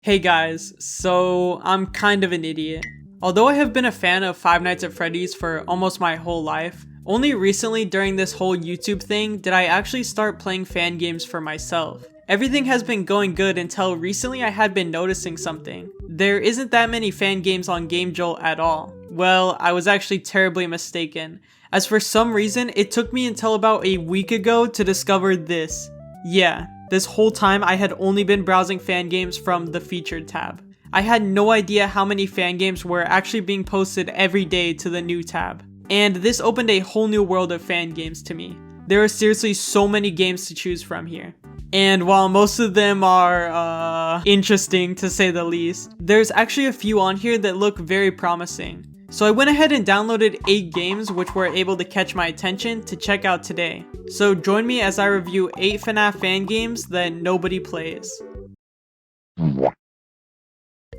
Hey guys, so I'm kind of an idiot. Although I have been a fan of Five Nights at Freddy's for almost my whole life, only recently during this whole YouTube thing did I actually start playing fan games for myself. Everything has been going good until recently I had been noticing something. There isn't that many fan games on Game Jolt at all. Well, I was actually terribly mistaken, as for some reason it took me until about a week ago to discover this. Yeah, this whole time I had only been browsing fan games from the featured tab. I had no idea how many fan games were actually being posted every day to the new tab. And this opened a whole new world of fan games to me. There are seriously so many games to choose from here. And while most of them are, interesting to say the least, there's actually a few on here that look very promising. So I went ahead and downloaded 8 games which were able to catch my attention to check out today. So join me as I review 8 Fnaf fan games that nobody plays.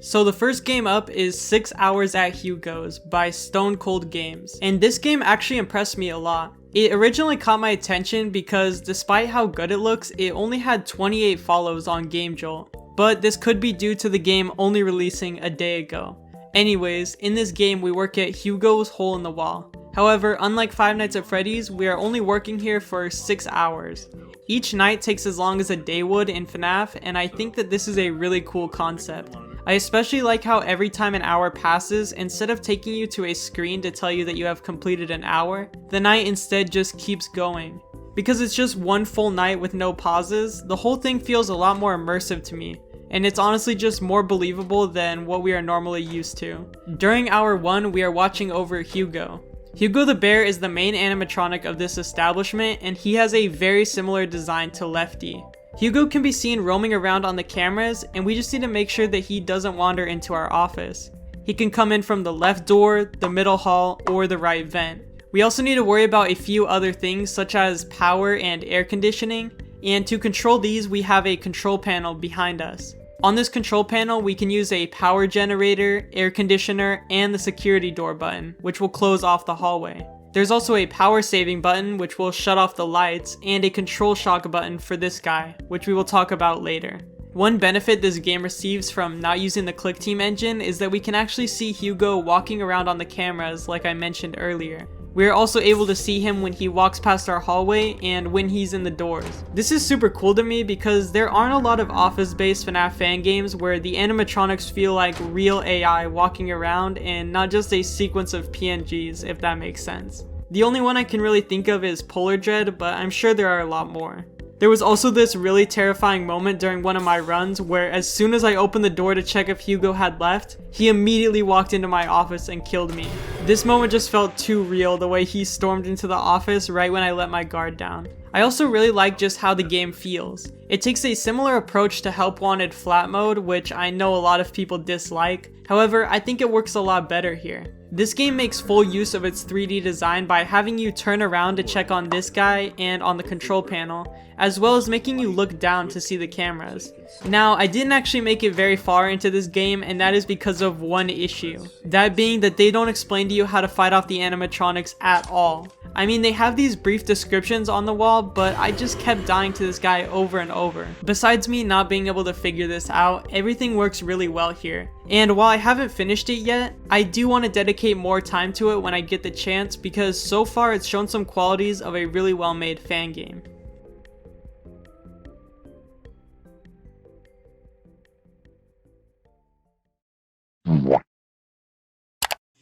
So the first game up is 6 Hours at Hugo's by Stone Cold Games, and this game actually impressed me a lot. It originally caught my attention because despite how good it looks, it only had 28 follows on Game Jolt, but this could be due to the game only releasing a day ago. Anyways, in this game we work at Hugo's Hole in the Wall. However, unlike Five Nights at Freddy's, we are only working here for 6 hours. Each night takes as long as a day would in Fnaf, and I think that this is a really cool concept. I especially like how every time an hour passes, instead of taking you to a screen to tell you that you have completed an hour, the night instead just keeps going. Because it's just one full night with no pauses, the whole thing feels a lot more immersive to me, and it's honestly just more believable than what we are normally used to. During hour 1, we are watching over Hugo. Hugo the bear is the main animatronic of this establishment, and he has a very similar design to Lefty. Hugo can be seen roaming around on the cameras, and we just need to make sure that he doesn't wander into our office. He can come in from the left door, the middle hall, or the right vent. We also need to worry about a few other things such as power and air conditioning, and to control these we have a control panel behind us. On this control panel we can use a power generator, air conditioner, and the security door button, which will close off the hallway. There's also a power saving button which will shut off the lights, and a control shock button for this guy, which we will talk about later. One benefit this game receives from not using the click team engine is that we can actually see Hugo walking around on the cameras like I mentioned earlier. We are also able to see him when he walks past our hallway and when he's in the doors. This is super cool to me because there aren't a lot of office-based Fnaf fan games where the animatronics feel like real AI walking around and not just a sequence of PNGs, if that makes sense. The only one I can really think of is Polar Dread, but I'm sure there are a lot more. There was also this really terrifying moment during one of my runs where as soon as I opened the door to check if Hugo had left, he immediately walked into my office and killed me. This moment just felt too real, the way he stormed into the office right when I let my guard down. I also really like just how the game feels. It takes a similar approach to Help Wanted Flat Mode, which I know a lot of people dislike. However, I think it works a lot better here. This game makes full use of its 3D design by having you turn around to check on this guy and on the control panel, as well as making you look down to see the cameras. Now, I didn't actually make it very far into this game, and that is because of one issue. That being that they don't explain to you how to fight off the animatronics at all. I mean, they have these brief descriptions on the wall, but I just kept dying to this guy over and over. Besides me not being able to figure this out, everything works really well here. And while I haven't finished it yet, I do want to dedicate more time to it when I get the chance because so far it's shown some qualities of a really well made fan game.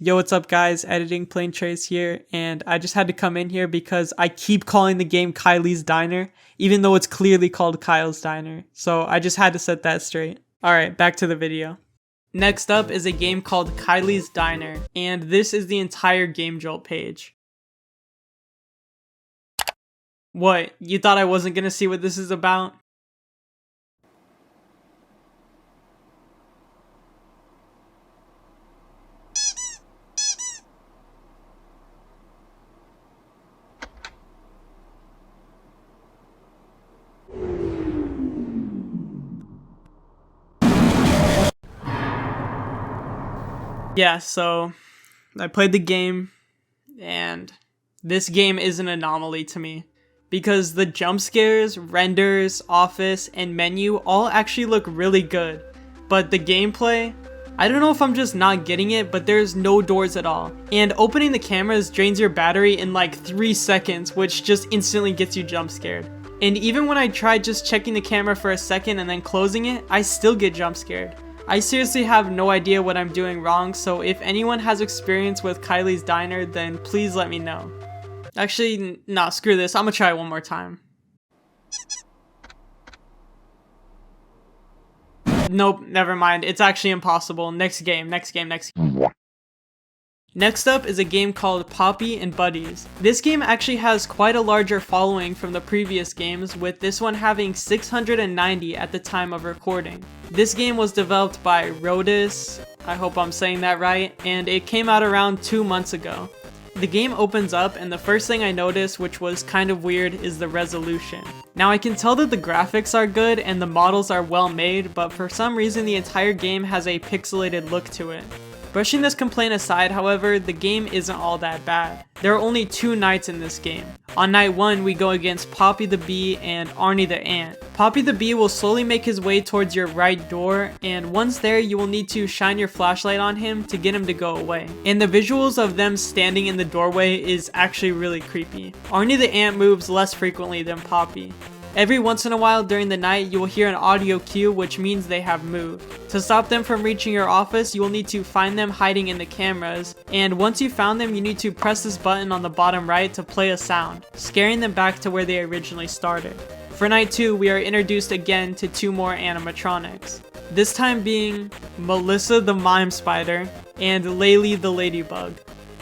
Yo, what's up guys, editing PlainTrace here, and I just had to come in here because I keep calling the game Kylie's Diner, even though it's clearly called Kyle's Diner, so I just had to set that straight. Alright, back to the video. Next up is a game called Kylie's Diner, and this is the entire Game Jolt page. What, you thought I wasn't gonna see what this is about? Yeah, so I played the game, and this game is an anomaly to me. Because the jump scares, renders, office, and menu all actually look really good. but the gameplay, I don't know if I'm just not getting it, but there's no doors at all. And opening the cameras drains your battery in like 3 seconds, which just instantly gets you jump scared. And even when I tried just checking the camera for a second and then closing it, I still get jump scared. I seriously have no idea what I'm doing wrong, so if anyone has experience with Kylie's Diner, then please let me know. Actually, nah, screw this, I'm gonna try it one more time. Nope, never mind. It's actually impossible. Next game. Next up is a game called Poppy and Buddies. This game actually has quite a larger following from the previous games, with this one having 690 at the time of recording. This game was developed by Rodis, I hope I'm saying that right, and it came out around 2 months ago. The game opens up and the first thing I noticed, which was kind of weird, is the resolution. Now I can tell that the graphics are good and the models are well made, but for some reason the entire game has a pixelated look to it. Brushing this complaint aside, however, the game isn't all that bad. There are only 2 nights in this game. On night 1, we go against Poppy the Bee and Arnie the Ant. Poppy the Bee will slowly make his way towards your right door, and once there, you will need to shine your flashlight on him to get him to go away. And the visuals of them standing in the doorway is actually really creepy. Arnie the Ant moves less frequently than Poppy. Every once in a while during the night, you will hear an audio cue, which means they have moved. To stop them from reaching your office, you will need to find them hiding in the cameras, and once you found them, you need to press this button on the bottom right to play a sound, scaring them back to where they originally started. For night 2, we are introduced again to 2 more animatronics. This time being Melissa the Mime Spider and Laylee the Ladybug.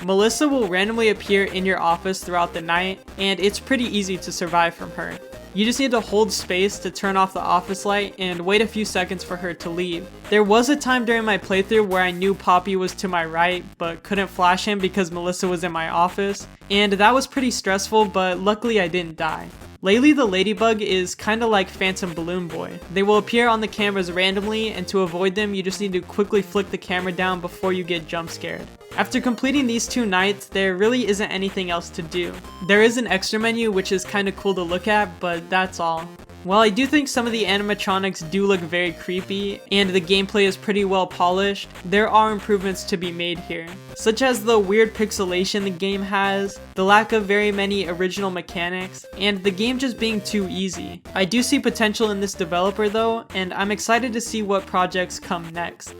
Melissa will randomly appear in your office throughout the night, and it's pretty easy to survive from her. You just need to hold space to turn off the office light and wait a few seconds for her to leave. There was a time during my playthrough where I knew Poppy was to my right, but couldn't flash him because Melissa was in my office, and that was pretty stressful, but luckily I didn't die. Laylee the Ladybug is kinda like Phantom Balloon Boy. They will appear on the cameras randomly, and to avoid them you just need to quickly flick the camera down before you get jump scared. After completing these 2 nights, there really isn't anything else to do. There is an extra menu which is kinda cool to look at, but that's all. While I do think some of the animatronics do look very creepy, and the gameplay is pretty well polished, there are improvements to be made here, such as the weird pixelation the game has, the lack of very many original mechanics, and the game just being too easy. I do see potential in this developer though, and I'm excited to see what projects come next.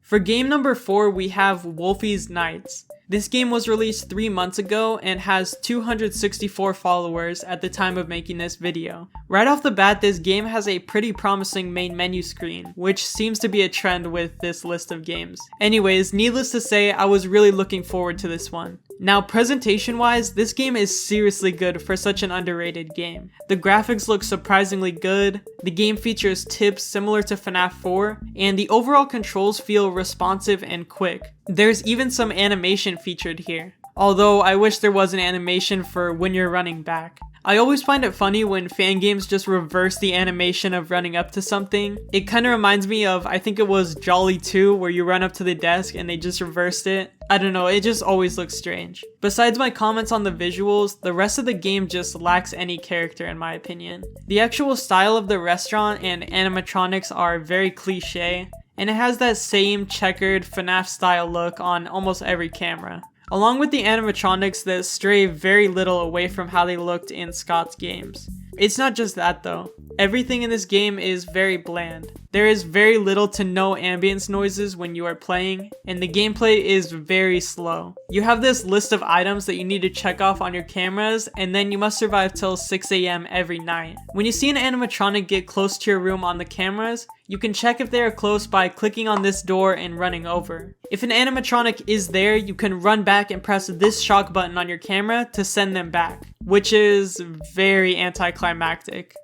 For game number 4, we have Wolfie's Nights. This game was released 3 months ago and has 264 followers at the time of making this video. Right off the bat, this game has a pretty promising main menu screen, which seems to be a trend with this list of games. Anyways, needless to say, I was really looking forward to this one. Now, presentation-wise, this game is seriously good for such an underrated game. The graphics look surprisingly good, the game features tips similar to Fnaf 4, and the overall controls feel responsive and quick. There's even some animation featured here, although I wish there was an animation for when you're running back. I always find it funny when fan games just reverse the animation of running up to something. It kind of reminds me of, I think it was Jolly 2, where you run up to the desk and they just reversed it. I don't know, it just always looks strange. Besides my comments on the visuals, the rest of the game just lacks any character in my opinion. The actual style of the restaurant and animatronics are very cliche, and it has that same checkered FNAF style look on almost every camera, along with the animatronics that stray very little away from how they looked in Scott's games. It's not just that though. Everything in this game is very bland. There is very little to no ambience noises when you are playing, and the gameplay is very slow. You have this list of items that you need to check off on your cameras, and then you must survive till 6 AM every night. When you see an animatronic get close to your room on the cameras, you can check if they are close by clicking on this door and running over. If an animatronic is there, you can run back and press this shock button on your camera to send them back, which is very anticlimactic.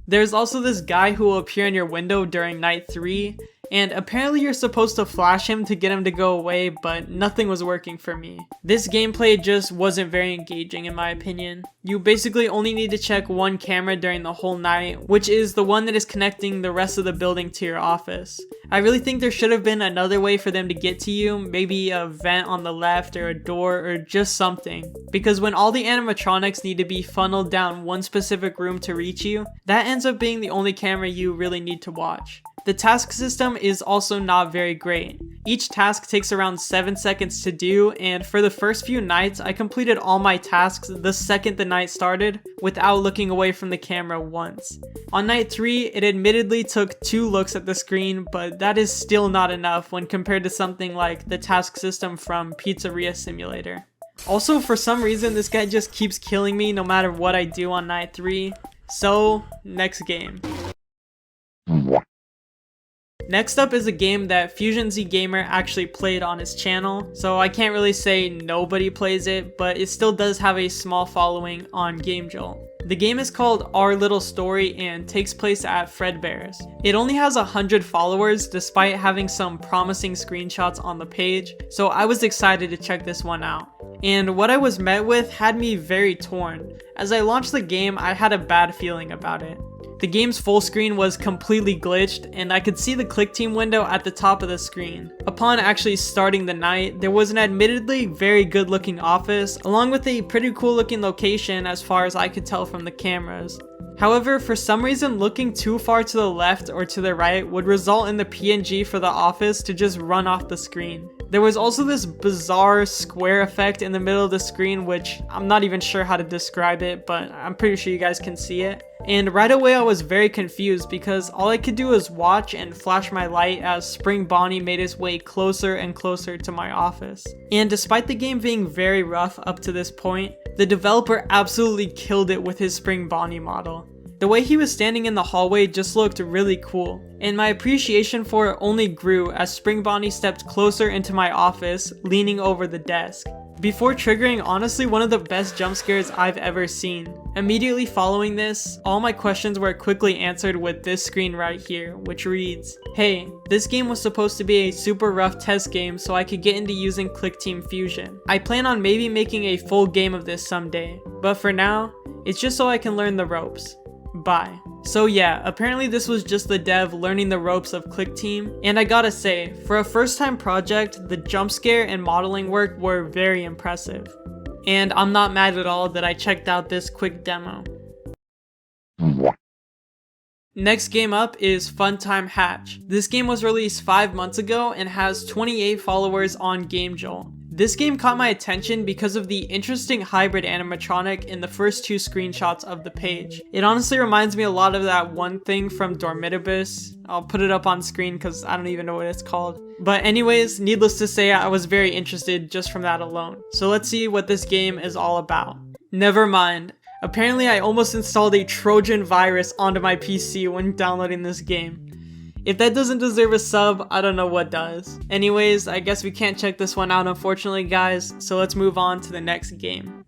There's also this guy who will appear in your window during night 3, and apparently you're supposed to flash him to get him to go away, but nothing was working for me. This gameplay just wasn't very engaging in my opinion. You basically only need to check one camera during the whole night, which is the one that is connecting the rest of the building to your office. I really think there should have been another way for them to get to you, maybe a vent on the left or a door or just something. Because when all the animatronics need to be funneled down one specific room to reach you, that ends up being the only camera you really need to watch. The task system is also not very great. Each task takes around 7 seconds to do, and for the first few nights I completed all my tasks the second the night started without looking away from the camera once. On night 3, it admittedly took 2 looks at the screen, but that is still not enough when compared to something like the task system from Pizzeria Simulator. Also, for some reason this guy just keeps killing me no matter what I do on night 3, so next game. Next up is a game that Fusion Z Gamer actually played on his channel, so I can't really say nobody plays it, but it still does have a small following on GameJolt. The game is called Our Little Story and takes place at Fredbear's. It only has 100 followers despite having some promising screenshots on the page, so I was excited to check this one out. And what I was met with had me very torn. As I launched the game, I had a bad feeling about it. The game's full screen was completely glitched, and I could see the click team window at the top of the screen. Upon actually starting the night, there was an admittedly very good looking office, along with a pretty cool looking location as far as I could tell from the cameras. However, for some reason looking too far to the left or to the right would result in the PNG for the office to just run off the screen. There was also this bizarre square effect in the middle of the screen, which I'm not even sure how to describe it, but I'm pretty sure you guys can see it. And right away I was very confused because all I could do was watch and flash my light as Spring Bonnie made his way closer and closer to my office. And despite the game being very rough up to this point, the developer absolutely killed it with his Spring Bonnie model. The way he was standing in the hallway just looked really cool, and my appreciation for it only grew as Spring Bonnie stepped closer into my office, leaning over the desk. Before triggering honestly one of the best jump scares I've ever seen. Immediately following this, all my questions were quickly answered with this screen right here, which reads, "Hey, this game was supposed to be a super rough test game so I could get into using Click Team Fusion. I plan on maybe making a full game of this someday, but for now, it's just so I can learn the ropes. Bye." So yeah, apparently this was just the dev learning the ropes of Click Team, and I gotta say, for a first time project, the jump scare and modeling work were very impressive. And I'm not mad at all that I checked out this quick demo. Next game up is Funtime Hatch. This game was released 5 months ago and has 28 followers on GameJolt. This game caught my attention because of the interesting hybrid animatronic in the first 2 screenshots of the page. It honestly reminds me a lot of that one thing from Dormitibus. I'll put it up on screen because I don't even know what it's called. But anyways, needless to say, I was very interested just from that alone. So let's see what this game is all about. Never mind. Apparently I almost installed a Trojan virus onto my PC when downloading this game. If that doesn't deserve a sub, I don't know what does. Anyways, I guess we can't check this one out unfortunately guys, so let's move on to the next game.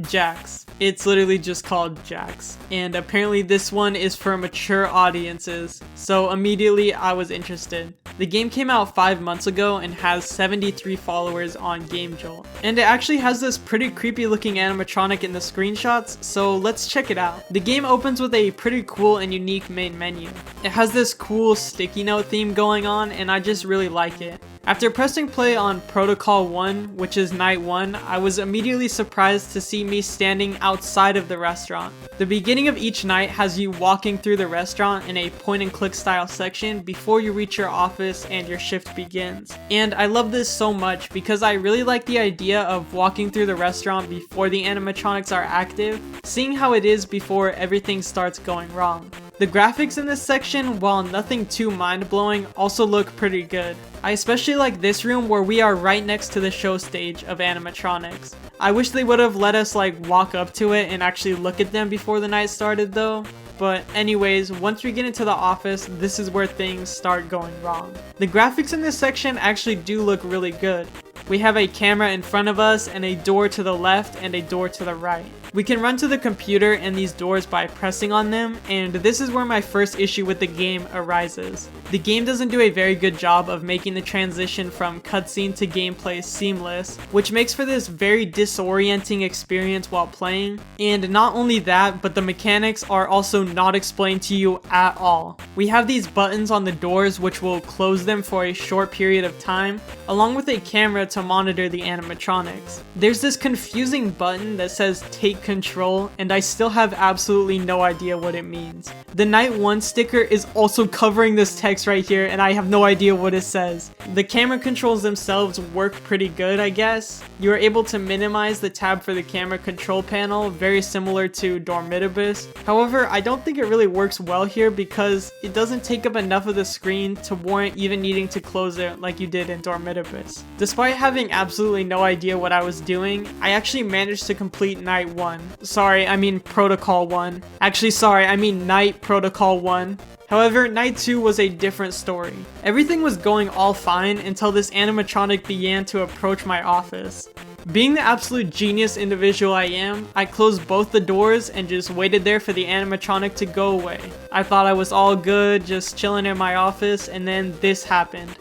Jax. It's literally just called Jax, and apparently this one is for mature audiences, so immediately I was interested. The game came out 5 months ago and has 73 followers on GameJolt, and it actually has this pretty creepy looking animatronic in the screenshots, so let's check it out. The game opens with a pretty cool and unique main menu. It has this cool sticky note theme going on, and I just really like it. After pressing play on Protocol 1, which is night 1, I was immediately surprised to see me standing outside of the restaurant. The beginning of each night has you walking through the restaurant in a point and click style section before you reach your office and your shift begins. And I love this so much because I really like the idea of walking through the restaurant before the animatronics are active, seeing how it is before everything starts going wrong. The graphics in this section, while nothing too mind-blowing, also look pretty good. I especially like this room where we are right next to the show stage of animatronics. I wish they would have let us like walk up to it and actually look at them before the night started though. But anyways, once we get into the office, this is where things start going wrong. The graphics in this section actually do look really good. We have a camera in front of us and a door to the left and a door to the right. We can run to the computer and these doors by pressing on them, and this is where my first issue with the game arises. The game doesn't do a very good job of making the transition from cutscene to gameplay seamless, which makes for this very disorienting experience while playing. And not only that, but the mechanics are also not explained to you at all. We have these buttons on the doors which will close them for a short period of time, along with a camera to monitor the animatronics. There's this confusing button that says take control, and I still have absolutely no idea what it means. The Night 1 sticker is also covering this text right here, and I have no idea what it says. The camera controls themselves work pretty good, I guess. You are able to minimize the tab for the camera control panel, very similar to Dormitibus. However, I don't think it really works well here because it doesn't take up enough of the screen to warrant even needing to close it like you did in Dormitibus. Despite having absolutely no idea what I was doing, I actually managed to complete Night 1. Sorry, I mean Protocol 1. Actually, sorry, I mean Night Protocol 1. However, Night 2 was a different story. Everything was going all fine until this animatronic began to approach my office. Being the absolute genius individual I am, I closed both the doors and just waited there for the animatronic to go away. I thought I was all good, just chilling in my office, and then this happened.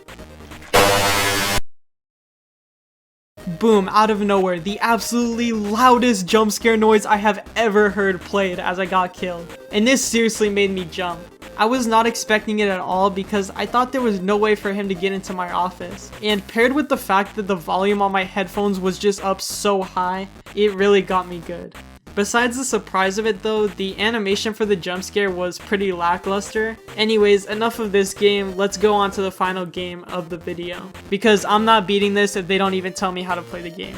Boom, out of nowhere, the absolutely loudest jump scare noise I have ever heard played as I got killed. And this seriously made me jump. I was not expecting it at all because I thought there was no way for him to get into my office. And paired with the fact that the volume on my headphones was just up so high, it really got me good. Besides the surprise of it though, the animation for the jump scare was pretty lackluster. Anyways, enough of this game, let's go on to the final game of the video. Because I'm not beating this if they don't even tell me how to play the game.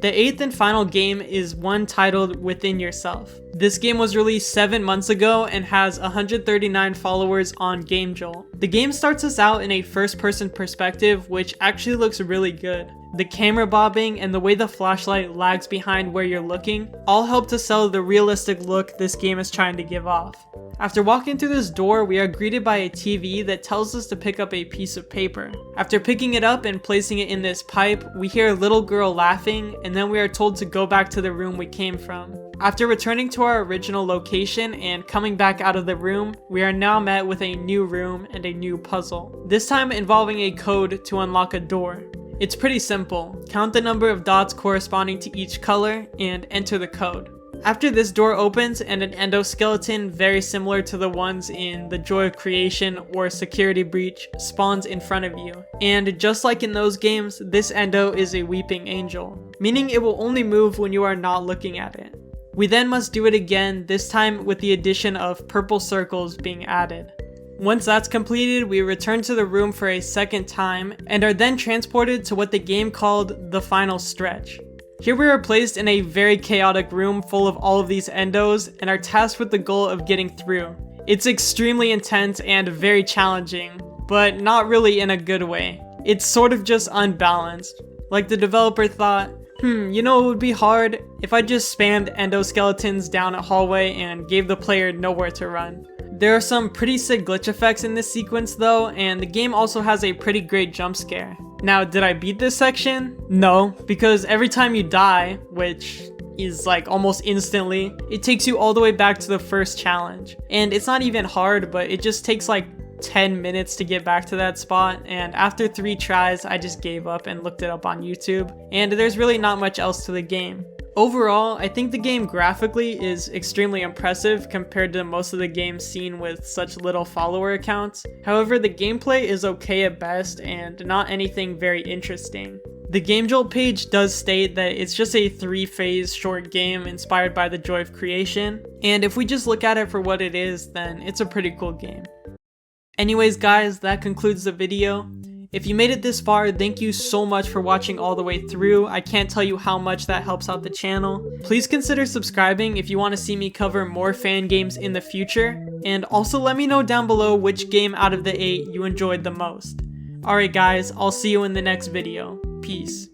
The 8th and final game is one titled Within Yourself. This game was released 7 months ago and has 139 followers on GameJolt. The game starts us out in a first-person perspective, which actually looks really good. The camera bobbing and the way the flashlight lags behind where you're looking all help to sell the realistic look this game is trying to give off. After walking through this door, we are greeted by a TV that tells us to pick up a piece of paper. After picking it up and placing it in this pipe, we hear a little girl laughing, and then we are told to go back to the room we came from. After returning to our original location and coming back out of the room, we are now met with a new room and a new puzzle, this time involving a code to unlock a door. It's pretty simple. Count the number of dots corresponding to each color and enter the code. After this door opens and an endoskeleton very similar to the ones in The Joy of Creation or Security Breach spawns in front of you. And just like in those games, this endo is a weeping angel, meaning it will only move when you are not looking at it. We then must do it again, this time with the addition of purple circles being added. Once that's completed, we return to the room for a second time and are then transported to what the game called the final stretch. Here we are placed in a very chaotic room full of all of these endos and are tasked with the goal of getting through. It's extremely intense and very challenging, but not really in a good way. It's sort of just unbalanced. Like the developer thought, you know it would be hard if I just spammed endoskeletons down a hallway and gave the player nowhere to run. There are some pretty sick glitch effects in this sequence though, and the game also has a pretty great jump scare. Now, did I beat this section? No, because every time you die, which is like almost instantly, it takes you all the way back to the first challenge. And it's not even hard, but it just takes like 10 minutes to get back to that spot, and after 3 tries, I just gave up and looked it up on YouTube, and there's really not much else to the game. Overall, I think the game graphically is extremely impressive compared to most of the games seen with such little follower accounts. However, the gameplay is okay at best and not anything very interesting. The GameJolt page does state that it's just a 3-phase short game inspired by The Joy of Creation, and if we just look at it for what it is, then it's a pretty cool game. Anyways guys, that concludes the video. If you made it this far, thank you so much for watching all the way through. I can't tell you how much that helps out the channel. Please consider subscribing if you want to see me cover more fan games in the future. And also let me know down below which game out of the 8 you enjoyed the most. Alright guys, I'll see you in the next video. Peace.